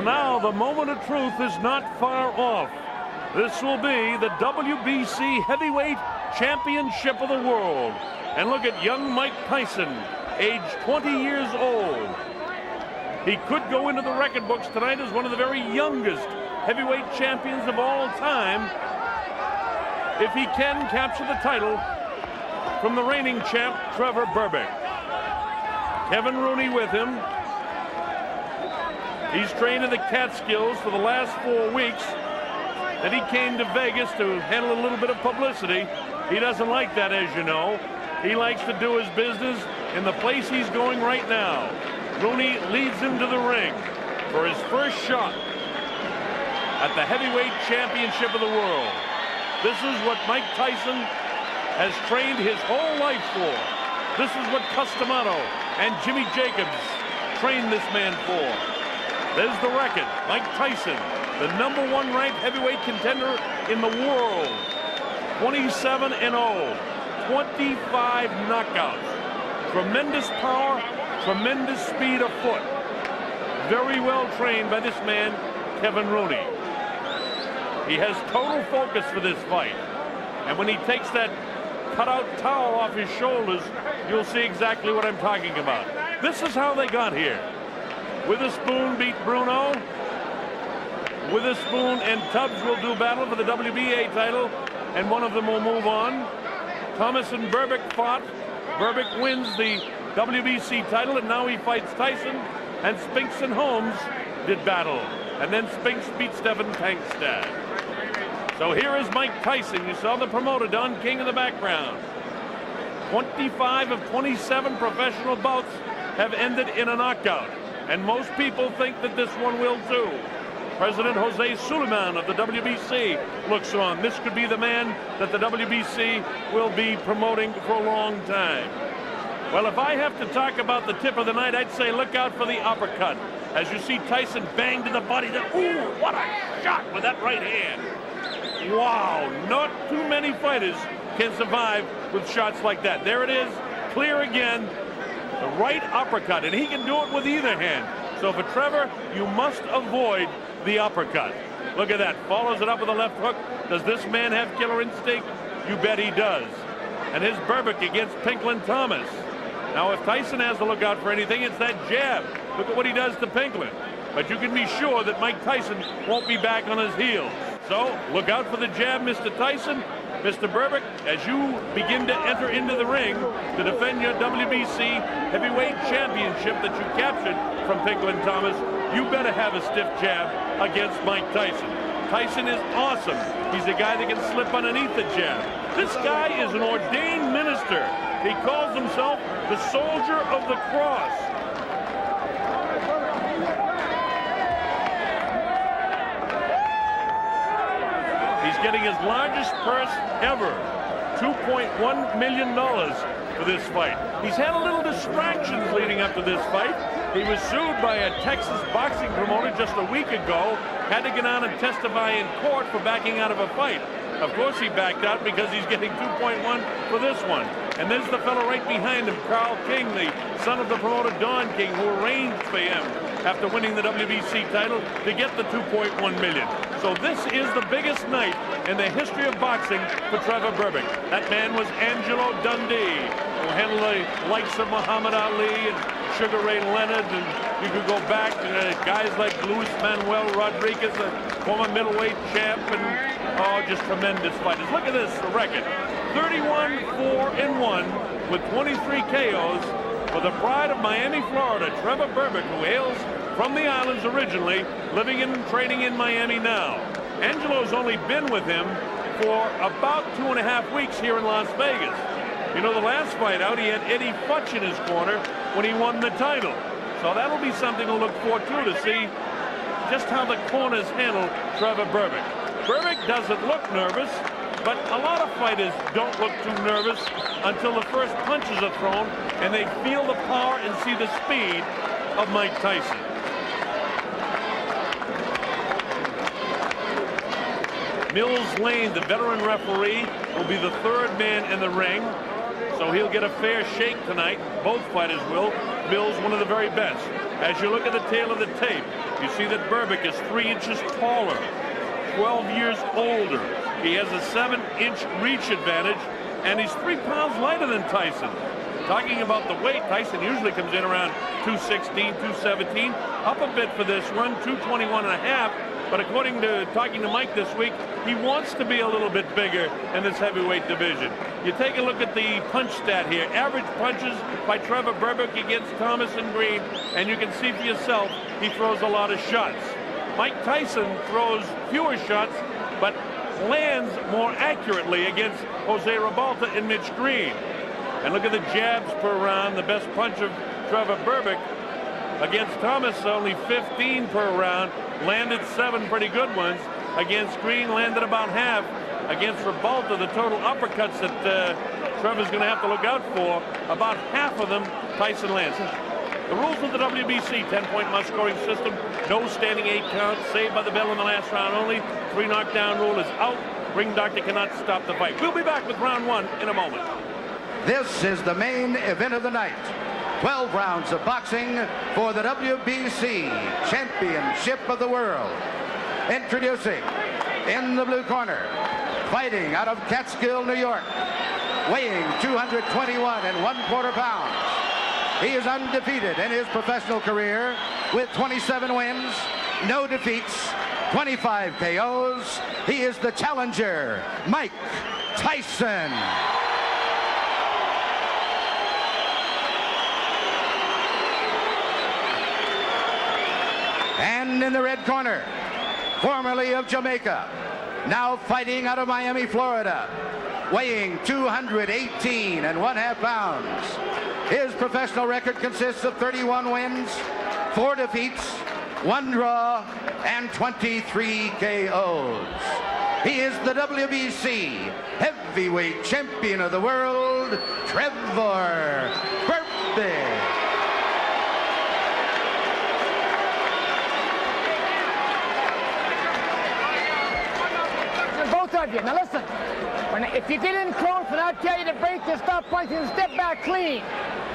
now the moment of truth is not far off. This will be the WBC Heavyweight Championship of the World. And look at young Mike Tyson, age 20 years old. He could go into the record books tonight as one of the very youngest heavyweight champions of all time if he can capture the title from the reigning champ, Trevor Berbick. Kevin Rooney with him. He's trained in the Catskills for the last 4 weeks. Then he came to Vegas to handle a little bit of publicity. He doesn't like that, as you know. He likes to do his business in the place he's going right now. Rooney leads him to the ring for his first shot at the heavyweight championship of the world. This is what Mike Tyson has trained his whole life for. This is what Customato and Jimmy Jacobs trained this man for. There's the record. Mike Tyson, the #1 ranked heavyweight contender in the world. 27-0, 25 knockouts. Tremendous power, tremendous speed afoot. Very well trained by this man, Kevin Rooney. He has total focus for this fight. And when he takes that cutout towel off his shoulders, you'll see exactly what I'm talking about. This is how they got here. Witherspoon beat Bruno. Witherspoon and Tubbs will do battle for the WBA title, and one of them will move on. Thomas and Berbick fought. Berbick wins the WBC title, and now he fights Tyson. And Spinks and Holmes did battle. And then Spinks beat Stephen Tankstad. So here is Mike Tyson. You saw the promoter, Don King, in the background. 25 of 27 professional bouts have ended in a knockout. And most people think that this one will too. President Jose Suleiman of the WBC looks on. This could be the man that the WBC will be promoting for a long time. Well, if I have to talk about the tip of the night, I'd say look out for the uppercut. As you see Tyson bang to the body. Ooh, what a shot with that right hand. Wow, not too many fighters can survive with shots like that. There it is, clear again. The right uppercut, and he can do it with either hand. So for Trevor, you must avoid the uppercut. Look at that, follows it up with a left hook. Does this man have killer instinct? You bet he does. And here's Berbick against Pinklin Thomas. Now if Tyson has to look out for anything, it's that jab. Look at what he does to Pinklin. But you can be sure that Mike Tyson won't be back on his heels. So look out for the jab, Mr. Tyson. Mr. Berbick, as you begin to enter into the ring to defend your WBC heavyweight championship that you captured from Pinklin Thomas, you better have a stiff jab against Mike Tyson. Tyson is awesome. He's a guy that can slip underneath the jab. This guy is an ordained minister. He calls himself the Soldier of the Cross. He's getting his largest purse ever, $2.1 million for this fight. He's had a little distractions leading up to this fight. He was sued by a Texas boxing promoter just a week ago, had to get on and testify in court for backing out of a fight. Of course he backed out because he's getting 2.1 for this one. And there's the fellow right behind him, Carl King, the son of the promoter Don King, who arranged for him after winning the WBC title to get the 2.1 million. So this is the biggest night in the history of boxing for Trevor Berbick. That man was Angelo Dundee, who handled the likes of Muhammad Ali and Sugar Ray Leonard, and you could go back to guys like Luis Manuel Rodriguez, the former middleweight champ, and just tremendous fighters. Look at this, the record. 31-4-1 with 23 KOs for the pride of Miami, Florida, Trevor Berbick, who hails from the islands originally, living and training in Miami now. Angelo's only been with him for about 2.5 weeks here in Las Vegas. You know, the last fight out, he had Eddie Futch in his corner when he won the title. So that'll be something to look forward to see just how the corners handle Trevor Berbick. Berbick doesn't look nervous, but a lot of fighters don't look too nervous until the first punches are thrown and they feel the power and see the speed of Mike Tyson. Mills Lane, the veteran referee, will be the third man in the ring, so he'll get a fair shake tonight. Both fighters will. Mills, one of the very best. As you look at the tail of the tape, you see that Berbick is 3 inches taller, 12 years older. He has a 7-inch reach advantage, and he's 3 pounds lighter than Tyson. Talking about the weight, Tyson usually comes in around 216, 217, up a bit for this one, 221 and a half. But according to talking to Mike this week, he wants to be a little bit bigger in this heavyweight division. You take a look at the punch stat here. Average punches by Trevor Berbick against Thomas and Green, and you can see for yourself, he throws a lot of shots. Mike Tyson throws fewer shots, but lands more accurately against Jose Ribalta and Mitch Green. And look at the jabs per round. The best punch of Trevor Berbick against Thomas, only 15 per round. Landed 7 pretty good ones. Against Green, landed about half. Against Ribalta, the total uppercuts that Trevor's going to have to look out for, about half of them Tyson lands. The rules of the WBC 10-point must-scoring system. No standing 8 count. Saved by the bell in the last round only. 3 knockdown rule is out. Ring doctor cannot stop the fight. We'll be back with round 1 in a moment. This is the main event of the night. 12 rounds of boxing for the WBC Championship of the World. Introducing, in the blue corner, fighting out of Catskill, New York, weighing 221 1/4 pounds. He is undefeated in his professional career with 27 wins, no defeats, 25 KOs. He is the challenger, Mike Tyson. And in the red corner, formerly of Jamaica, now fighting out of Miami, Florida, weighing 218 1/2 pounds. His professional record consists of 31 wins, 4 defeats, 1 draw, and 23 KOs. He is the WBC Heavyweight Champion of the World, Trevor Berbick. Both of you. Now listen, if you get in close and I'll tell you to break, you stop punching and step back clean.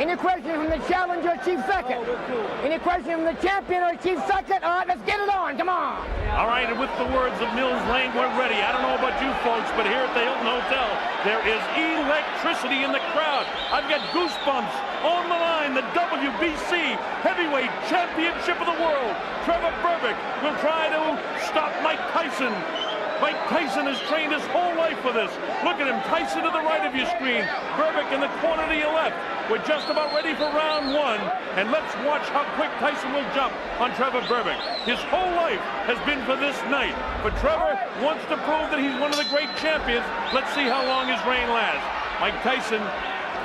Any question from the challenger or chief second? Any question from the champion or chief second? All right, let's get it on. Come on. All right, and with the words of Mills Lane, we're ready. I don't know about you folks, but here at the Hilton Hotel, there is electricity in the crowd. I've got goosebumps. On the line, the WBC Heavyweight Championship of the World. Trevor Berbick will try to stop Mike Tyson. Mike Tyson has trained his whole life for this. Look at him, Tyson to the right of your screen, Berbick in the corner to your left. We're just about ready for round 1, and let's watch how quick Tyson will jump on Trevor Berbick. His whole life has been for this night, but Trevor wants to prove that he's one of the great champions. Let's see how long his reign lasts. Mike Tyson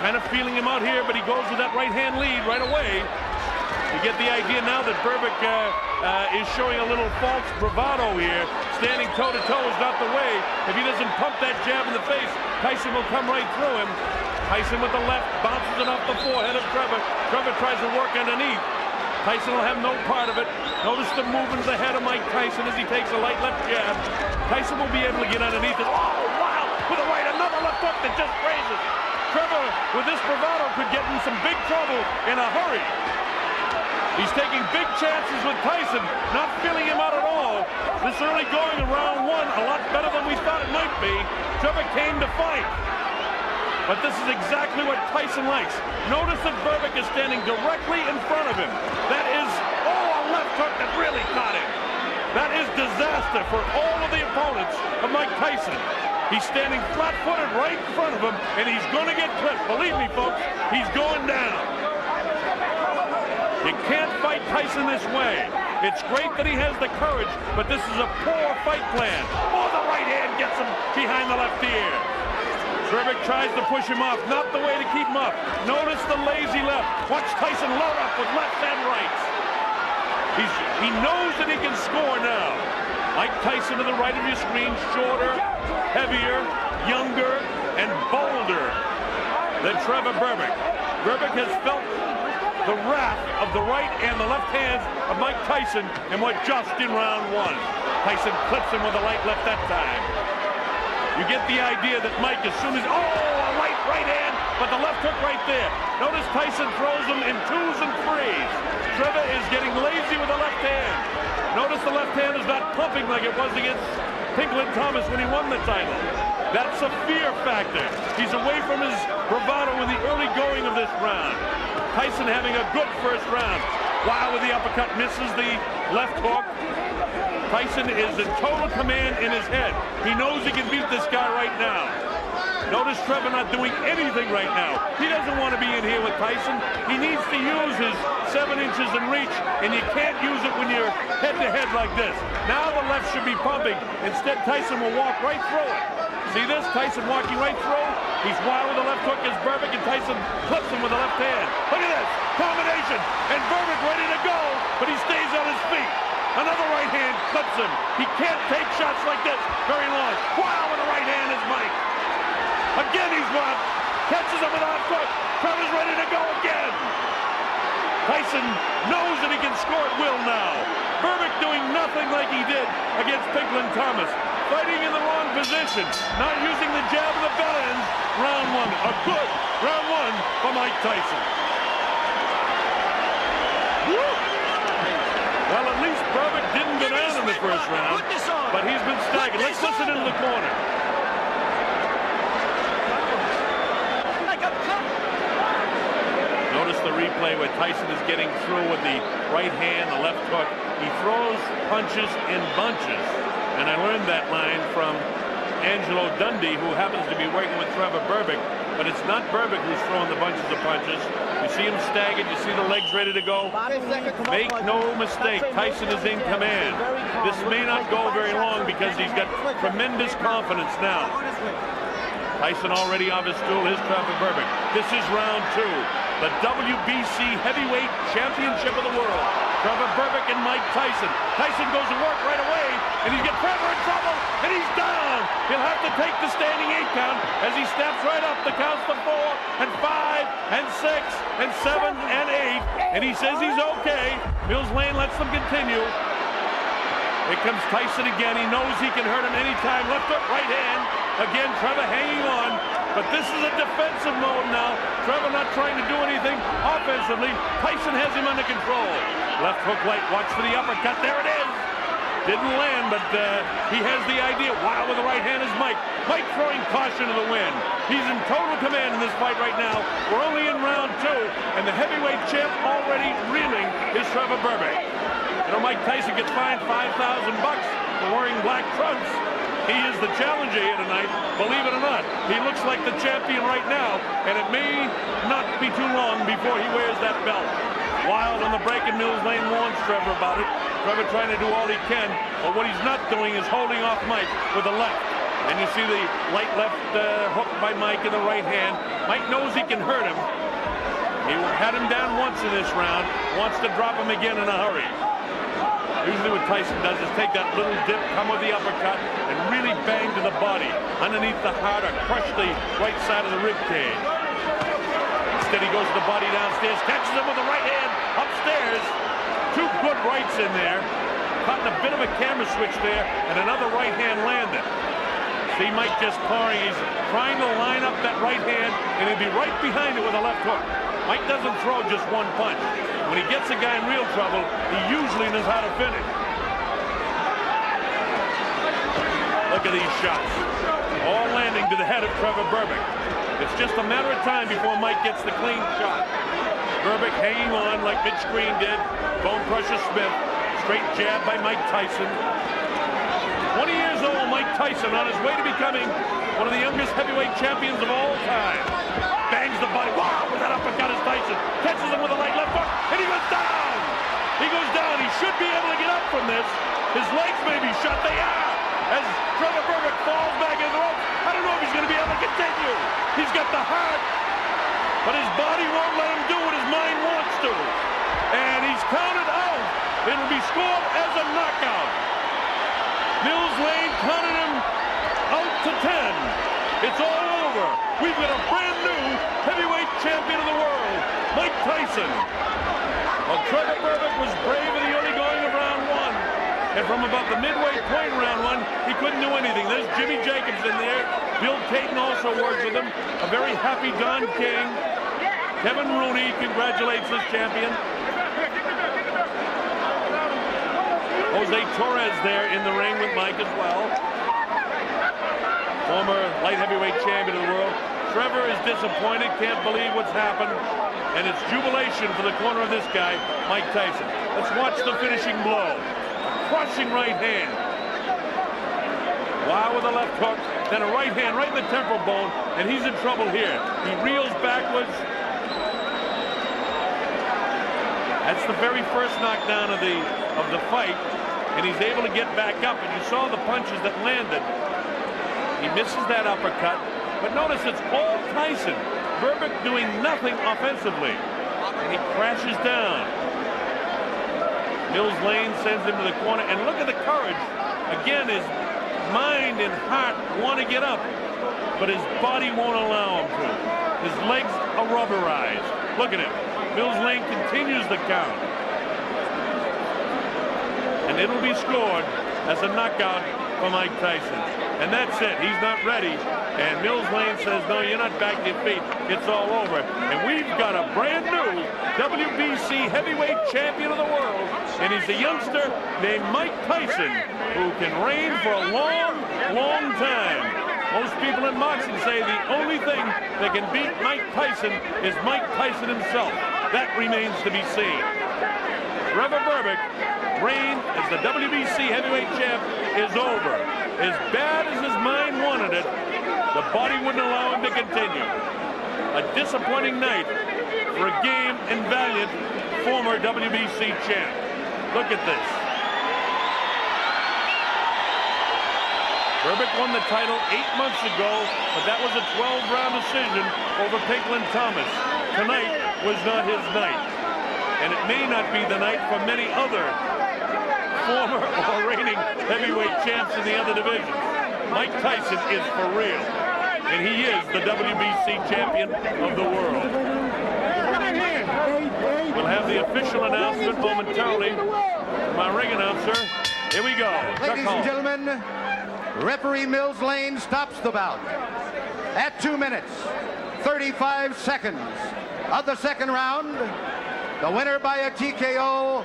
kind of feeling him out here, but he goes with that right-hand lead right away. You get the idea now that Berbick is showing a little false bravado here. Standing toe-to-toe is not the way. If he doesn't pump that jab in the face, Tyson will come right through him. Tyson with the left bounces it off the forehead of Trevor. Trevor tries to work underneath. Tyson will have no part of it. Notice the movement of the head of Mike Tyson as he takes a light left jab. Tyson will be able to get underneath it. Oh, wow! With a right, another left hook that just grazes. Trevor, with this bravado, could get in some big trouble in a hurry. He's taking big chances with Tyson, not feeling him out at all. This early going in round 1, a lot better than we thought it might be. Trevor came to fight. But this is exactly what Tyson likes. Notice that Berbick is standing directly in front of him. That is, a left hook that really caught him. That is disaster for all of the opponents of Mike Tyson. He's standing flat-footed right in front of him, and he's going to get clipped. Believe me, folks, he's going down. You can't fight Tyson this way. It's great that he has the courage, but this is a poor fight plan. Oh, the right hand gets him behind the left ear. Berbick tries to push him off. Not the way to keep him up. Notice the lazy left. Watch Tyson load up with lefts and rights. He knows that he can score now. Mike Tyson to the right of your screen, shorter, heavier, younger, and bolder than Trevor Berbick. Berbick has felt the wrath of the right and the left hands of Mike Tyson in what just in round 1. Tyson clips him with a light left that time. You get the idea that Mike, as soon as, a right hand, but the left hook right there. Notice Tyson throws him in 2s and 3s. Trevor is getting lazy with the left hand. Notice the left hand is not pumping like it was against Pinklin Thomas when he won the title. That's a fear factor. He's away from his bravado in the early going of this round. Tyson having a good first round. Wow, with the uppercut, misses the left hook. Tyson is in total command in his head. He knows he can beat this guy right now. Notice Trevor not doing anything right now. He doesn't want to be in here with Tyson. He needs to use his 7 inches in reach, and you can't use it when you're head-to-head like this. Now the left should be pumping. Instead, Tyson will walk right through it. See this? Tyson walking right through. He's wild with the left hook as Berbick, and Tyson clips him with the left hand. Look at this. Combination. And Berbick ready to go, but he stays on his feet. Another right hand clips him. He can't take shots like this very long. Wow, with the right hand is Mike. Again, he's robbed. Catches him with a left hook. Trevor's ready to go again. Tyson knows that he can score at will now. Berbick doing nothing like he did against Pinklin Thomas. Fighting in the wrong position. Not using the jab and the bell ends. Round 1. A good round 1 for Mike Tyson. Woo! Well, at least Berbick didn't go down in the first round, but he's been staggered. Let's listen into the corner. Notice the replay where Tyson is getting through with the right hand, the left hook. He throws punches in bunches. And I learned that line from Angelo Dundee, who happens to be working with Trevor Berbick. But it's not Berbick who's throwing the bunches of punches. You see him staggered. You see the legs ready to go. Make no mistake, Tyson is in command. This may not go very long because he's got tremendous confidence now. Tyson already on his stool. Here's Trevor Berbick. This is round 2. The WBC Heavyweight Championship of the World. Trevor Berbick and Mike Tyson. Tyson goes to work right away, and he's got Trevor in trouble, and he's down. He'll have to take the standing 8 count as he steps right up. The counts to 4 and 5 and 6 and 7 and 8, and he says he's okay. Mills Lane lets them continue. Here comes Tyson again. He knows he can hurt him anytime. Left hook, right hand. Again, Trevor hanging on. But this is a defensive mode now. Trevor not trying to do anything offensively. Tyson has him under control. Left hook right. Watch for the uppercut. There it is. Didn't land, but he has the idea. Wow, with the right hand is Mike. Mike throwing caution to the wind. He's in total command in this fight right now. We're only in round 2, and the heavyweight champ already reeling is Trevor Berbick. You know, Mike Tyson gets fined $5,000 for wearing black trunks. He is the challenger here tonight, believe it or not. He looks like the champion right now, and it may not be too long before he wears that belt. Wild on the break, and Mills Lane warns Trevor about it. Trevor trying to do all he can, but what he's not doing is holding off Mike with the left. And you see the light left hook by Mike in the right hand. Mike knows he can hurt him. He had him down once in this round, wants to drop him again in a hurry. Usually what Tyson does is take that little dip, come with the uppercut, and really bang to the body underneath the heart or crush the right side of the rib cage. Instead, he goes to the body downstairs, catches him with the right hand upstairs. 2 good rights in there. Caught in a bit of a camera switch there, and another right hand landed. See Mike just clawing. He's trying to line up that right hand, and he'll be right behind it with a left hook. Mike doesn't throw just 1 punch. When he gets a guy in real trouble, he usually knows how to finish. Look at these shots. All landing to the head of Trevor Berbick. It's just a matter of time before Mike gets the clean shot. Berbick hanging on like Mitch Green did. Bone crusher Smith. Straight jab by Mike Tyson. 20 years old, Mike Tyson on his way to becoming one of the youngest heavyweight champions of all time. Bangs the body. Wow, with that uppercut is Tyson. Catches him with a light left hook, and he goes down. He goes down. He should be able to get up from this. His legs may be shut. They are. As Trevor Berbick falls back into the ropes. I don't know if he's going to be able to continue. He's got the heart, but his body won't let him do what his mind wants to. And he's counted out. It'll be scored as a knockout. Mills Lane counted him out to 10. It's all over. We've got a brand new heavyweight champion of the world, Mike Tyson. Well, Trevor Berbick was brave in the early going of round 1. and from about the midway point round one, he couldn't do anything. There's Jimmy Jacobs in there. Bill Caton also works with him. A very happy Don King. Kevin Rooney congratulates his champion. Jose Torres there in the ring with Mike as well. Former light heavyweight champion of the world. Trevor is disappointed, can't believe what's happened. And it's jubilation for the corner of this guy, Mike Tyson. Let's watch the finishing blow. Crushing right hand. Wow with a left hook, then a right hand right in the temporal bone, and he's in trouble here. He reels backwards. That's the very first knockdown of the fight, and he's able to get back up, and you saw the punches that landed. He misses that uppercut, but notice it's all Tyson. Berbick doing nothing offensively, and he crashes down. Mills Lane sends him to the corner, and look at the courage. Again, his mind and heart want to get up, but his body won't allow him to. His legs are rubberized. Look at him. Mills Lane continues the count. And it'll be scored as a knockout for Mike Tyson. And that's it. He's not ready. And Mills Lane says, no, you're not back to your feet. It's all over. And we've got a brand new WBC heavyweight champion of the world. And he's a youngster named Mike Tyson, who can reign for a long, long time. Most people in boxing say the only thing that can beat Mike Tyson is Mike Tyson himself. That remains to be seen. Trevor Berbick reign as the WBC heavyweight champ is over. As bad as his mind wanted it, the body wouldn't allow him to continue. A disappointing night for a game and valiant former WBC champ. Look at this. Berbick won the title 8 months ago, but that was a 12-round decision over Pinklin Thomas. Tonight was not his night. And it may not be the night for many other former or reigning heavyweight champs in the other divisions. Mike Tyson is for real, and he is the WBC champion of the world. We'll have the official announcement momentarily from our ring announcer. Here we go. Ladies and gentlemen, referee Mills Lane stops the bout at 2 minutes, 35 seconds of the second round. The winner by a TKO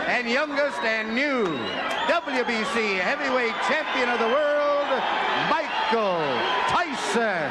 and youngest and new WBC heavyweight champion of the world, Michael Tyson.